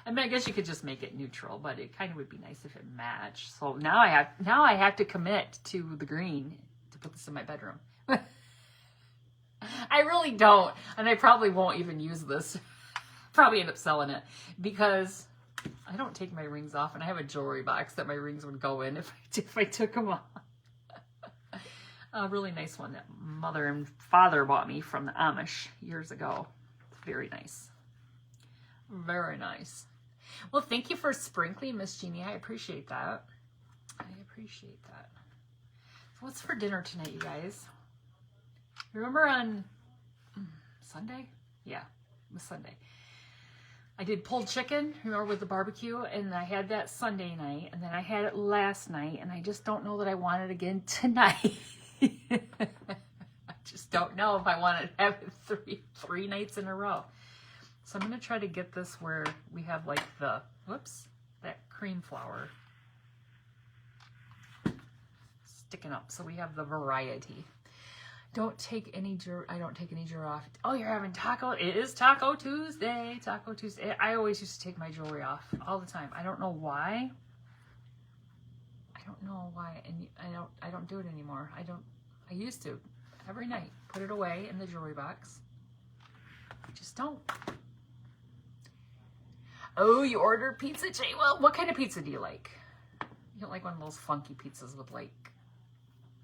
I mean, I guess you could just make it neutral, but it kind of would be nice if it matched. So now I have to commit to the green to put this in my bedroom. I really don't, and I probably won't even use this. Probably end up selling it because I don't take my rings off, and I have a jewelry box that my rings would go in if I took them off. A really nice one that mother and father bought me from the Amish years ago. It's very nice. Very nice. Well, thank you for sprinkling, Miss Jeannie. I appreciate that. I appreciate that. So what's for dinner tonight, you guys? Remember on Sunday? Yeah, it was Sunday. I did pulled chicken, remember, with the barbecue, and I had that Sunday night, and then I had it last night, and I just don't know that I want it again tonight. I just don't know if I want to have it three nights in a row. So I'm going to try to get this where we have like the, whoops, that cream flour sticking up. So we have the variety. Don't take any I don't take any jewelry off. Oh, you're having taco? It is Taco Tuesday. Taco Tuesday. I always used to take my jewelry off all the time. I don't know why. And I don't do it anymore. I used to every night put it away in the jewelry box. I just don't. Oh, you ordered pizza, Jay? Well, what kind of pizza do you like? You don't like one of those funky pizzas with like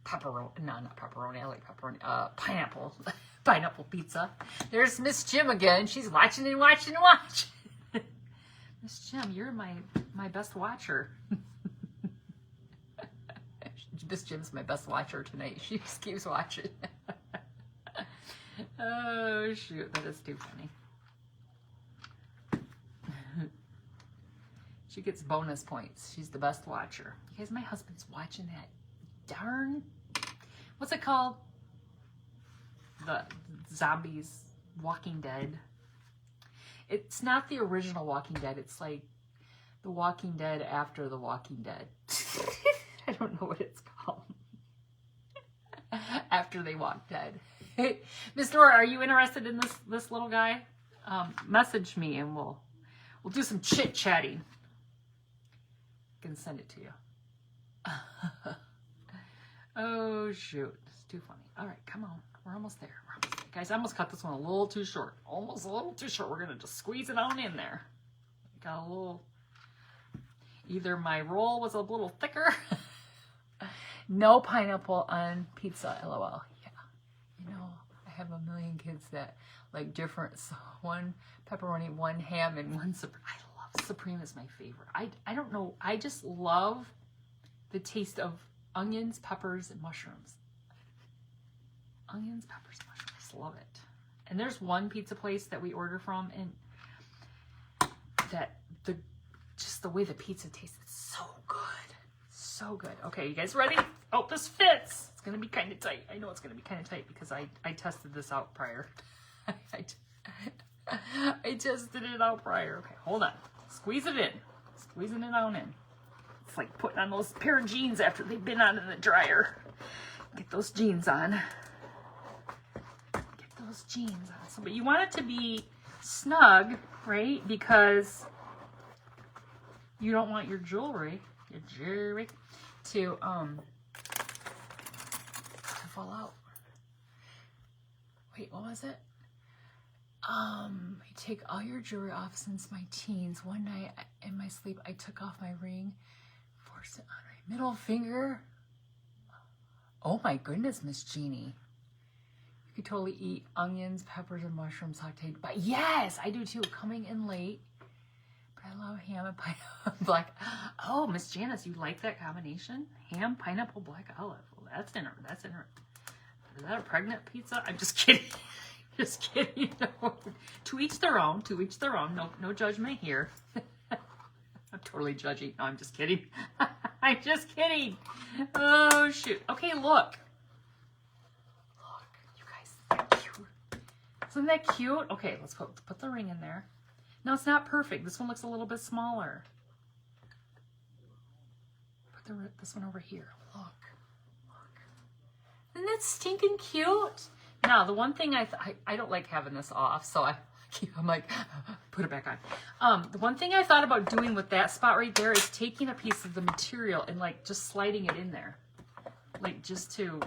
pepperoni? No, not pepperoni. I like pepperoni. Pineapple. Pineapple pizza. There's Miss Jim again. She's watching and watching and watching. Miss Jim, you're my best watcher. Miss Jim's my best watcher tonight. She just keeps watching. Oh, shoot. That is too funny. She gets bonus points. She's the best watcher. You guys, my husband's watching that darn, what's it called? The zombies, Walking Dead. It's not the original Walking Dead. It's like the Walking Dead after the Walking Dead. I don't know what it's called. After they walk dead. Miss Nora, are you interested in this little guy? Message me and we'll do some chit-chatting. can send it to you. Oh, shoot. It's too funny. All right, come on. We're almost there. We're almost there. Guys, I almost cut this one a little too short. Almost a little too short. We're going to just squeeze it on in there. Got a little... Either my roll was a little thicker. No pineapple on pizza, LOL. Yeah. You know, I have a million kids that like different. So one pepperoni, one ham, and one Supreme. I love Supreme is my favorite. I don't know. I just love the taste of onions, peppers, and mushrooms. Onions, peppers, mushrooms. I just love it. And there's one pizza place that we order from, and that just the way the pizza tastes, it's so good. So good. Okay, you guys ready? Oh, this fits. It's going to be kind of tight. I know it's going to be kind of tight because I tested this out prior. I tested it out prior. Okay, hold on. Squeeze it in. Squeezing it on in. It's like putting on those pair of jeans after they've been on in the dryer. Get those jeans on. Get those jeans on. So, but you want it to be snug, right? Because you don't want your jewelry to fall out. Wait, what was it? I take all your jewelry off since my teens. One night in my sleep, I took off my ring, forced it on my middle finger. Oh my goodness, Miss Jeannie. You could totally eat onions, peppers, and mushrooms sauteed. But yes, I do too. Coming in late. I love ham and pineapple black. Oh, Miss Janice, you like that combination? Ham, pineapple, black olive. Well, that's in her. That's in her. Is that a pregnant pizza? I'm just kidding. Just kidding. No. To each their own. To each their own. No judgment here. I'm totally judging. No, I'm just kidding. I'm just kidding. Oh shoot. Okay, look. Look, you guys. Isn't that cute? Isn't that cute? Okay, let's put the ring in there. Now, it's not perfect. This one looks a little bit smaller. Put this one over here. Look. Isn't that stinking cute? Now, the one thing I don't like having this off, so I'm like, put it back on. The one thing I thought about doing with that spot right there is taking a piece of the material and like just sliding it in there. Like just to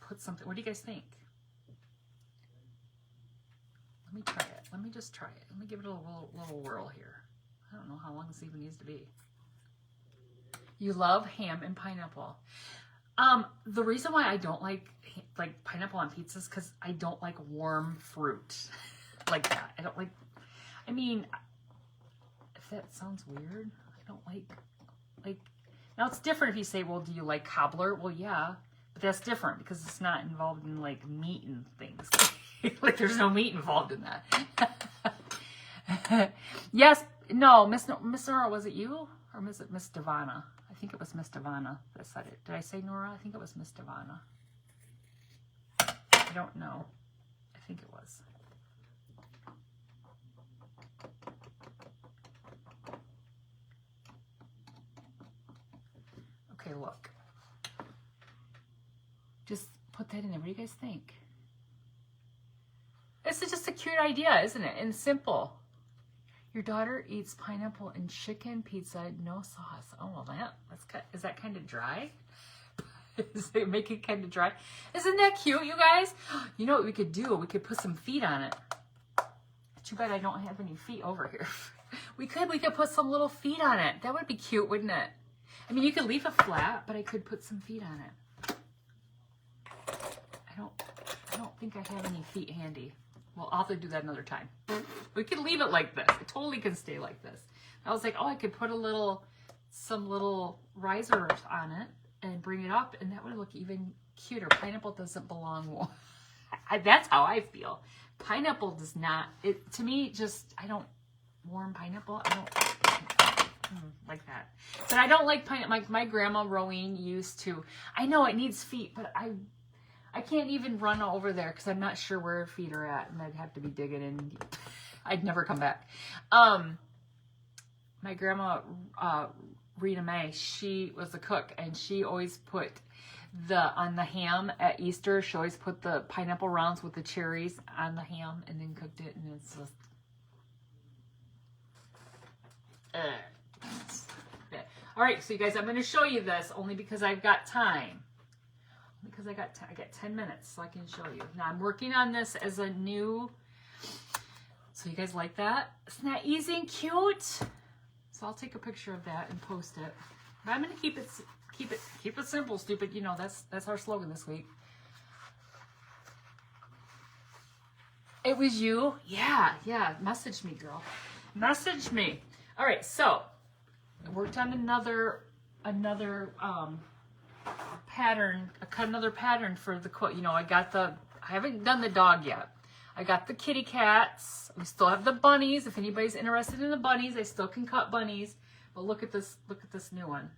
put something. What do you guys think? Let me try it. Let me just try it. Let me give it a little whirl here. I don't know how long this even needs to be. You love ham and pineapple. The reason why I don't like pineapple on pizza is because I don't like warm fruit like that. I don't like, I mean, if that sounds weird, I don't like, now it's different if you say, well, do you like cobbler? Well, yeah, but that's different because it's not involved in like meat and things. Like there's no meat involved in that. Yes, no, Miss Nora, was it you or was it Miss Devana? I think it was Miss Devana that said it. Did I say Nora? I think it was Miss Devana. I don't know. I think it was. Okay, look. Just put that in there. What do you guys think? This is just a cute idea, isn't it? And simple. Your daughter eats pineapple and chicken pizza, no sauce. Oh, well, is that kind of dry? Does it make it kind of dry? Isn't that cute, you guys? You know what we could do? We could put some feet on it. Too bad I don't have any feet over here. We could put some little feet on it. That would be cute, wouldn't it? I mean, you could leave it flat, but I could put some feet on it. I don't think I have any feet handy. Well, I'll have to do that another time. We could leave it like this. It totally can stay like this. I was like, oh, I could put some little risers on it and bring it up, and that would look even cuter. Pineapple doesn't belong. That's how I feel. Pineapple does not. To me, just I don't warm pineapple. I don't like that. But I don't like pineapple. My grandma Rowene used to. I know it needs feet, but I can't even run over there because I'm not sure where her feet are at, and I'd have to be digging in. I'd never come back. My grandma, Rita Mae, she was a cook, and she always put on the ham at Easter, she always put the pineapple rounds with the cherries on the ham and then cooked it, and it's just... All right, so you guys, I'm going to show you this only because I've got time. Because I got 10 minutes, so I can show you. Now I'm working on this as a new. So you guys like that? Isn't that easy and cute? So I'll take a picture of that and post it. But I'm going to keep it simple, stupid. You know, that's our slogan this week. It was you? Yeah. Message me, girl. Message me. All right, so I worked on another pattern, another pattern for the quote. You know, I haven't done the dog yet. I got the kitty cats. We still have the bunnies. If anybody's interested in the bunnies, I still can cut bunnies. But look at this new one.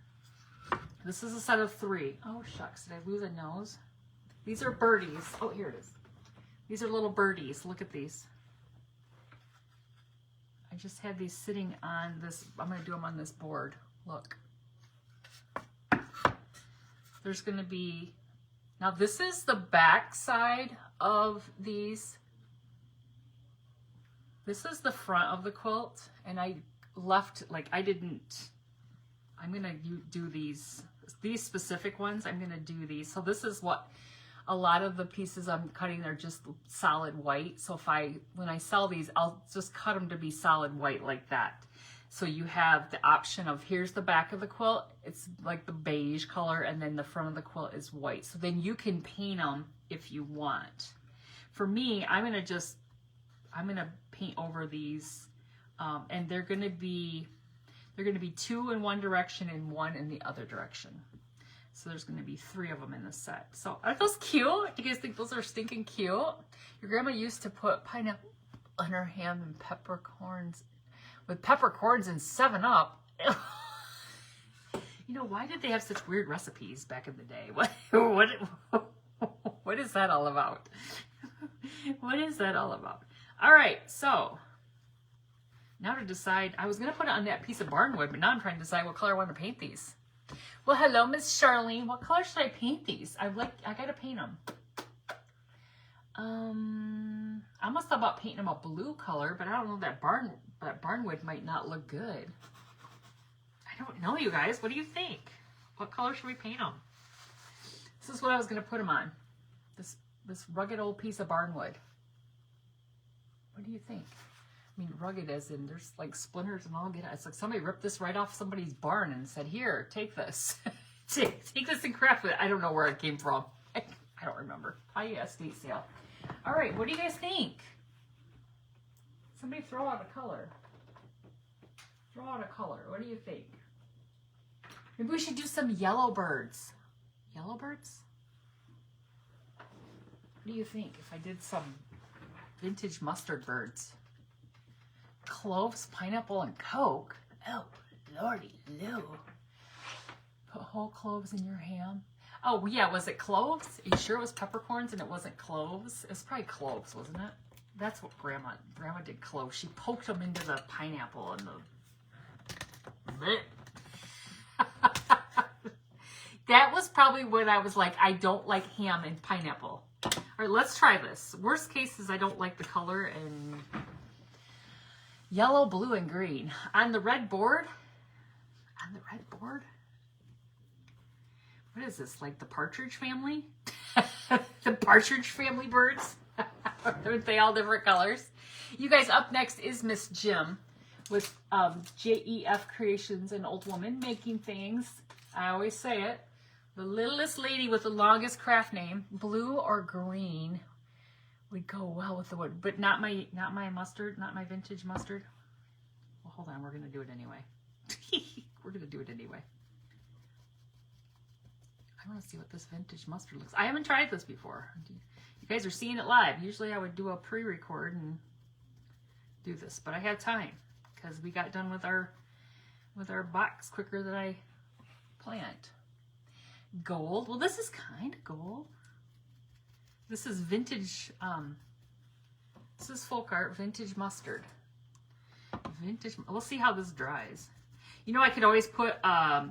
This is a set of 3. Oh shucks, did I lose a nose? These are birdies. Oh, here it is. These are little birdies. Look at these. I just had these sitting on this. I'm going to do them on this board. Look. There's going to be, now this is the back side of these. This is the front of the quilt, and I left, like I'm going to do these specific ones. I'm going to do these. So this is what a lot of the pieces I'm cutting, they're just solid white. So when I sell these, I'll just cut them to be solid white like that. So you have the option of, here's the back of the quilt. It's like the beige color, and then the front of the quilt is white. So then you can paint them if you want. For me, I'm going to paint over these, and they're going to be 2 in one direction and 1 in the other direction. So there's going to be 3 of them in the set. So aren't those cute? Do you guys think those are stinking cute? Your grandma used to put pineapple on her ham and peppercorns, with peppercorns and 7-Up. You know, why did they have such weird recipes back in the day? What is that all about? What is that all about? All right, so now to decide, I was going to put it on that piece of barnwood, but now I'm trying to decide what color I want to paint these. Well, hello, Miss Charlene. What color should I paint these? I got to paint them. I almost thought about painting them a blue color, but I don't know, that barnwood might not look good. I don't know, you guys. What do you think? What color should we paint them? This is what I was going to put them on. This rugged old piece of barnwood. What do you think? I mean, rugged as in there's like splinters and all. It's like somebody ripped this right off somebody's barn and said, here, take this. take this and craft it. I don't know where it came from. I don't remember. Probably a estate sale. All right, what do you guys think? Somebody throw out a color. Throw out a color. What do you think? Maybe we should do some yellow birds. Yellow birds? What do you think if I did some vintage mustard birds? Cloves, pineapple, and Coke. Oh, lordy loo. Put whole cloves in your ham. Oh, yeah, was it cloves? Are you sure it was peppercorns and it wasn't cloves? It was probably cloves, wasn't it? That's what Grandma did cloves. She poked them into the pineapple and the... That was probably when I was like, I don't like ham and pineapple. All right, let's try this. Worst case is I don't like the color, and yellow, blue, and green. On the red board, what is this, like the Partridge Family? The Partridge Family birds? Aren't they all different colors? You guys, up next is Miss Jim with JEF Creations, an old woman making things. I always say it. The littlest lady with the longest craft name. Blue or green would go well with the wood, but not my mustard, not my vintage mustard. Well, hold on, we're gonna do it anyway. We're gonna do it anyway. I want to see what this vintage mustard looks. I haven't tried this before. You guys are seeing it live. Usually I would do a pre-record and do this, but I had time because we got done with our box quicker than I planned. Gold. Well, this is kind of gold. This is vintage. This is folk art vintage mustard. Vintage. We'll see how this dries. You know, I could always put a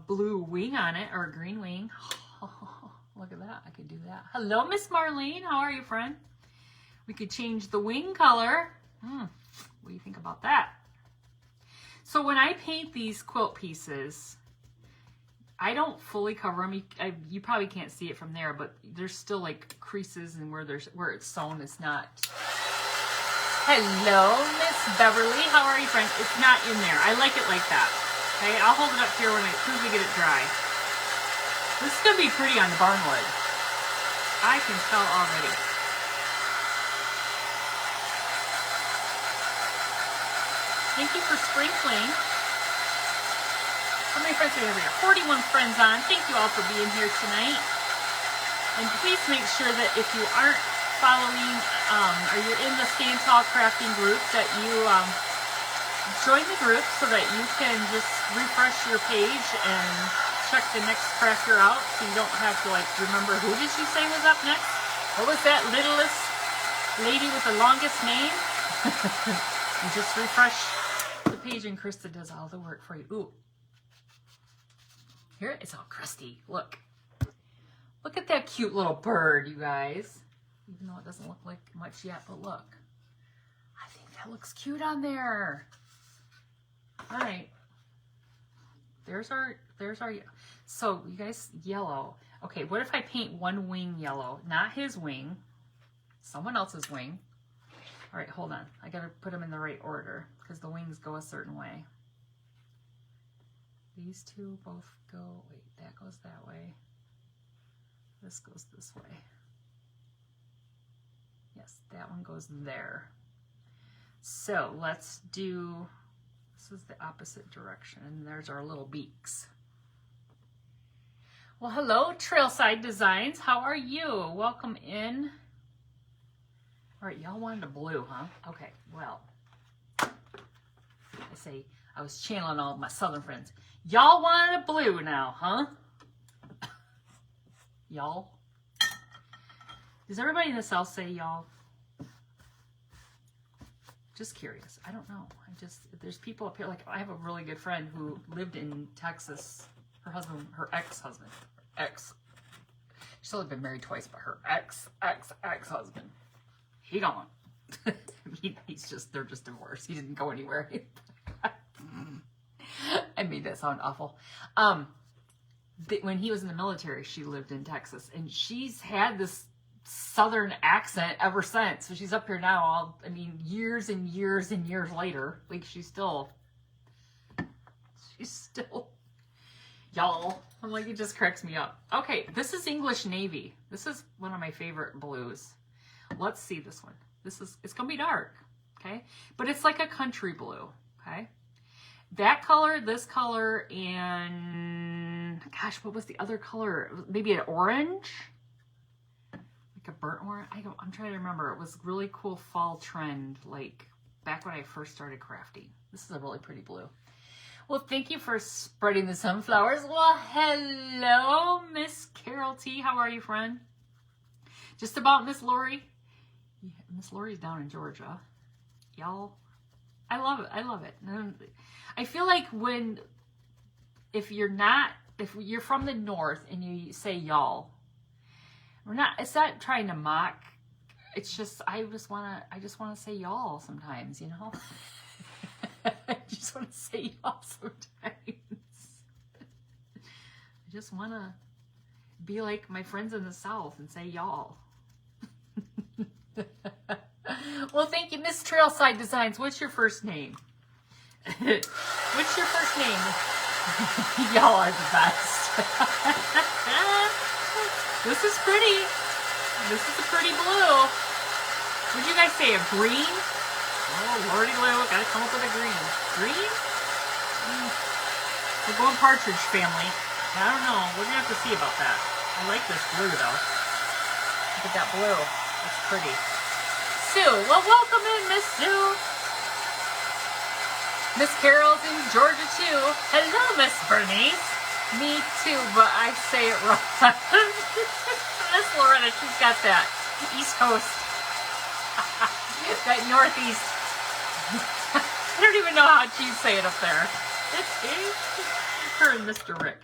blue wing on it or a green wing. Oh, look at that. I could do that. Hello, Miss Marlene. How are you, friend? We could change the wing color. What do you think about that? So when I paint these quilt pieces, I don't fully cover them. You probably can't see it from there, but there's still like creases and where it's sewn, it's not. Hello, Miss Beverly. How are you, friend? It's not in there. I like it like that. Okay, I'll hold it up here as soon as we get it dry. This is gonna be pretty on the barnwood. I can tell already. Thank you for sprinkling. How many friends do we have here? 41 friends on. Thank you all for being here tonight. And please make sure that if you aren't following or you're in the Stand Tall Crafting group, that you join the group so that you can just refresh your page and check the next crafter out so you don't have to like remember who did she say was up next? What was that littlest lady with the longest name? You just refresh the page and Krista does all the work for you. Ooh. Here, it's all crusty. Look. Look at that cute little bird, you guys. Even though it doesn't look like much yet, but look. I think that looks cute on there. All right. There's our, so you guys, yellow. Okay, what if I paint one wing yellow? Not his wing, someone else's wing. All right, hold on. I gotta put them in the right order because the wings go a certain way. These two both go, wait, that goes that way. This goes this way. Yes, that one goes there. So let's do, this is the opposite direction, and there's our little beaks. Well, hello, Trailside Designs. How are you? Welcome in. All right, y'all wanted a blue, huh? Okay, well, I was channeling all my southern friends. Y'all wanted a blue now, huh? Y'all? Does everybody in the South say y'all? Just curious. I don't know. There's people up here, like I have a really good friend who lived in Texas. Her husband, her ex-husband, she's only been married twice, but her ex-husband, he gone. They're just divorced. He didn't go anywhere. I made that sound awful. When he was in the military, she lived in Texas, and she's had this Southern accent ever since. So she's up here now. Years and years and years later, like she's still, y'all. I'm like, it just cracks me up. Okay, this is English Navy. This is one of my favorite blues. Let's see this one. It's gonna be dark, okay? But it's like a country blue, okay? That color, this color, and gosh, what was the other color? Maybe an orange? Like a burnt orange? I'm trying to remember. It was a really cool fall trend, like back when I first started crafting. This is a really pretty blue. Well, thank you for spreading the sunflowers. Well, hello, Miss Carol T. How are you, friend? Just about Miss Lori. Yeah, Miss Lori's down in Georgia. Y'all, I love it. I love it. I feel like if you're from the north and you say y'all, it's not trying to mock. It's just, I just want to say y'all sometimes, you know? I just want to say y'all sometimes. I just want to be like my friends in the South and say y'all. Well, thank you, Miss Trailside Designs. What's your first name? What's your first name? Y'all are the best. This is pretty. This is a pretty blue. What'd you guys say, a green? Oh, Lordy Lou, gotta come up with a green. Green? We're going Partridge Family. I don't know. We're gonna have to see about that. I like this blue, though. Look at that blue. That's pretty. Sue. Well, welcome in, Miss Sue. Miss Carol's in Georgia, too. Hello, Miss Bernice. Me, too, but I say it wrong. Miss Loretta, she's got that East Coast. That Northeast. I don't even know how you say it up there. Her and Mr. Rick.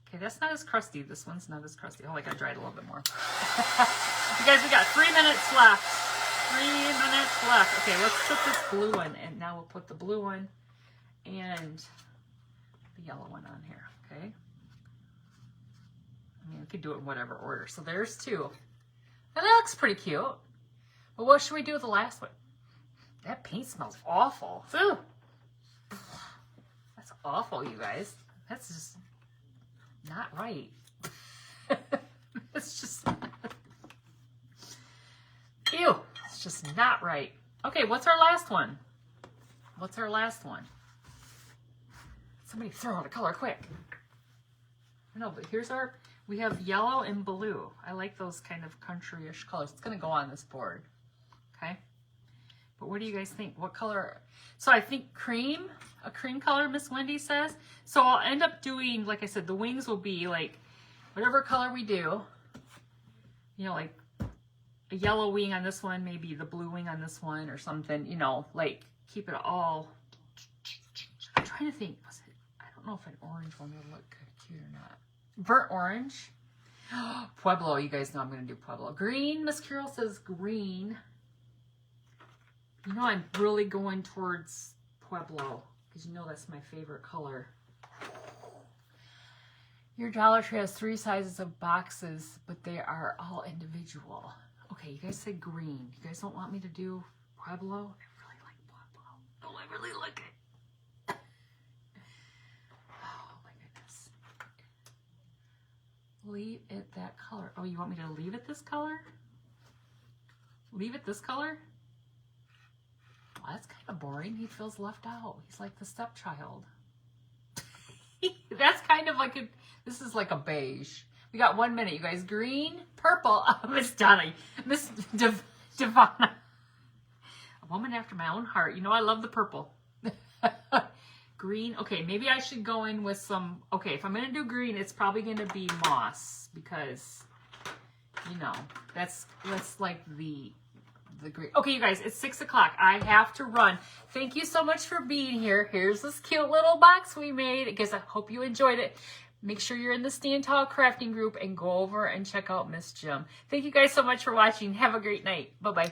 Okay, that's not as crusty. This one's not as crusty. Oh, I gotta dry it a little bit more. You guys, we got 3 minutes left. 3 minutes left. Okay, let's put this blue one, and now we'll put the blue one and the yellow one on here, okay? I mean, we could do it in whatever order. So there's 2. And that looks pretty cute. But what should we do with the last one? That paint smells awful. Ugh. That's awful, you guys. That's just not right. It's just... Ew. It's just not right. Okay, what's our last one? What's our last one? Somebody throw out a color quick. No, but here's our... We have yellow and blue. I like those kind of country-ish colors. It's going to go on this board. Okay? But what do you guys think? What color? So I think cream, a cream color, Miss Wendy says. So I'll end up doing, like I said, the wings will be like whatever color we do. You know, like a yellow wing on this one, maybe the blue wing on this one or something, you know, like keep it all. I'm trying to think. I don't know if an orange one would look cute or not. Burnt orange. Pueblo, you guys know I'm going to do Pueblo. Green, Miss Carol says green. You know I'm really going towards Pueblo because you know that's my favorite color. Your Dollar Tree has 3 sizes of boxes, but they are all individual. Okay, you guys said green. You guys don't want me to do Pueblo? I really like Pueblo. Oh, I really like it. Oh my goodness. Leave it that color. Oh, you want me to leave it this color? Leave it this color? Well, that's kind of boring. He feels left out. He's like the stepchild. That's kind of like a, this is like a beige. We got 1 minute, you guys. Green, purple. Oh, Miss Donna, Miss Devonna. A woman after my own heart. You know I love the purple. Green. Okay, maybe I should go in with some, okay, if I'm going to do green, it's probably going to be moss because, you know, that's like the green. Okay, you guys, it's 6 o'clock. I have to run. Thank you so much for being here. Here's this cute little box we made. I guess I hope you enjoyed it. Make sure you're in the Stand Tall crafting group and go over and check out Miss Jim. Thank you guys so much for watching. Have a great night. Bye-bye.